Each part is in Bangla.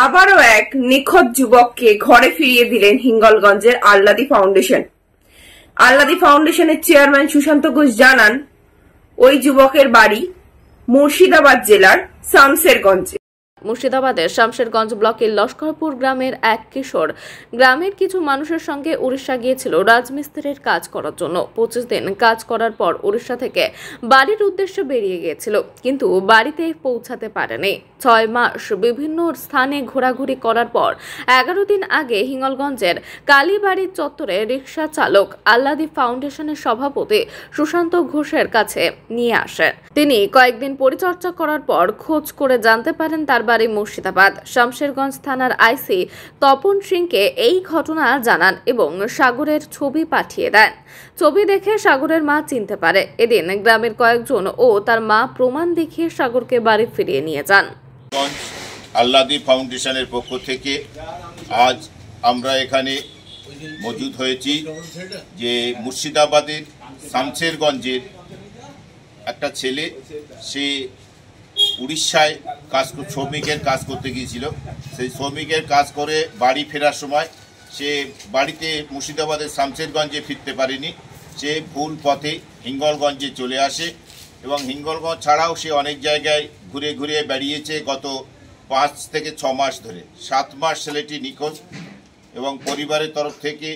আবারও এক নিখোঁজ যুবককে ঘরে ফিরিয়ে দিলেন হিঙ্গলগঞ্জের আল্লাদি ফাউন্ডেশন। আল্লাদি ফাউন্ডেশনের চেয়ারম্যান সুশান্ত ঘোষ জানান, ওই যুবকের বাড়ি মুর্শিদাবাদ জেলার শামশেরগঞ্জে। মুর্শিদাবাদের শামশেরগঞ্জ ব্লকের লস্করপুর গ্রামের এক কিশোর গ্রামের কিছু মানুষের সঙ্গে উড়িষ্যা গিয়েছিল রাজমিস্ত্রির কাজ করার জন্য। 25 দিন কাজ করার পর উড়িষ্যা থেকে বাড়ির উদ্দেশ্যে বেরিয়ে গিয়েছিল, কিন্তু বাড়িতে পৌঁছাতে পারেনি। 6 মাস বিভিন্ন স্থানে ঘোরাঘুরি করার পর 11 দিন আগে হিঙ্গলগঞ্জের কালীবাড়ির চত্বরে রিক্সা চালক আল্লাদি ফাউন্ডেশনের সভাপতি সুশান্ত ঘোষের কাছে নিয়ে আসেন। তিনি কয়েকদিন পরিচর্যা করার পর খোঁজ করে জানতে পারেন তার বাড়ি মুর্শিদাবাদ। শামশেরগঞ্জ থানার আইসি তপন সিংকে এই ঘটনা জানান এবং সাগরের ছবি পাঠিয়ে দেন। ছবি দেখে সাগরের মা চিনতে পারে। এদিন গ্রামের কয়েকজন ও তার মা প্রমাণ দেখিয়ে সাগরকে বাড়ি ফিরিয়ে নিয়ে যান। আল্লাদি ফাউন্ডেশনের পক্ষ থেকে আজ আমরা এখানে মজুদ হয়েছি যে মুর্শিদাবাদের শামশেরগঞ্জের একটা ছেলে, সে উড়িষ্যায় শ্রমিকের কাজ করতে গিয়েছিল। সেই শ্রমিকের কাজ করে বাড়ি ফেরার সময় সে বাড়িতে মুর্শিদাবাদের শামশেরগঞ্জে ফিরতে পারেনি। সে ভুল পথে হিঙ্গলগঞ্জে চলে আসে এবং হিঙ্গলগঞ্জ ছাড়াও সে অনেক জায়গায় ঘুরে ঘুরে বেরিয়েছে। গত 5 থেকে 6 মাস ধরে 7 মাস ছেলেটি নিখোঁজ এবং পরিবারের তরফ থেকে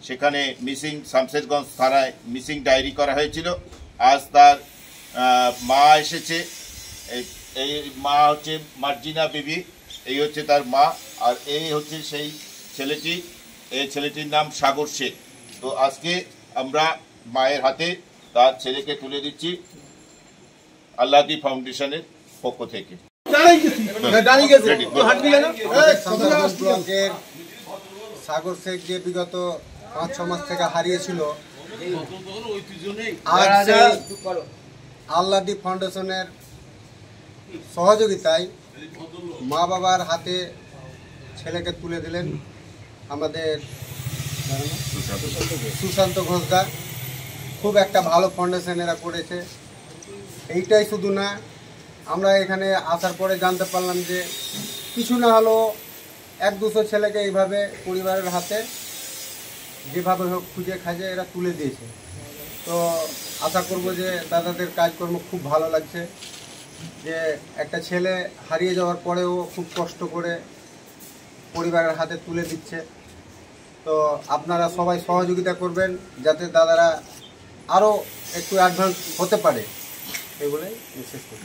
সেখানে শামশেরগঞ্জ থানায় মিসিং ডায়েরি করা হয়েছিল। আজ তার মা এসেছে। এই মা হচ্ছে মার্জিনা বিবি, এই হচ্ছে তার মা, আর এই হচ্ছে সেই ছেলেটি। এই ছেলেটির নাম সাগর শেখ। তো আজকে আমরা মায়ের হাতে তার ছেলেকে তুলে দিচ্ছি আল্লাদি ফাউন্ডেশনের পক্ষ থেকে। সাগর শেখ যে বিগত 5-6 মাস থেকে হারিয়েছিল, আজ আল্লাদি ফাউন্ডেশনের সহযোগিতায় মা বাবার হাতে ছেলেকে তুলে দিলেন আমাদের সুশান্ত ঘোষদা। খুব একটা ভালো ফাউন্ডেশন এরা করেছে। এইটাই শুধু না, আমরা এখানে আসার পরে জানতে পারলাম যে কিছু না হলেও 1-200 ছেলেকে এইভাবে পরিবারের হাতে যেভাবে হোক খুঁজে খাজে এরা তুলে দিয়েছে। তো আশা করব যে দাদাদের কাজকর্ম খুব ভালো লাগছে, যে একটা ছেলে হারিয়ে যাওয়ার পরেও খুব কষ্ট করে পরিবারের হাতে তুলে দিচ্ছে। তো আপনারা সবাই সহযোগিতা করবেন যাতে দাদারা আরও একটু অ্যাডভান্স হতে পারে, এগুলোই বিশেষ করে।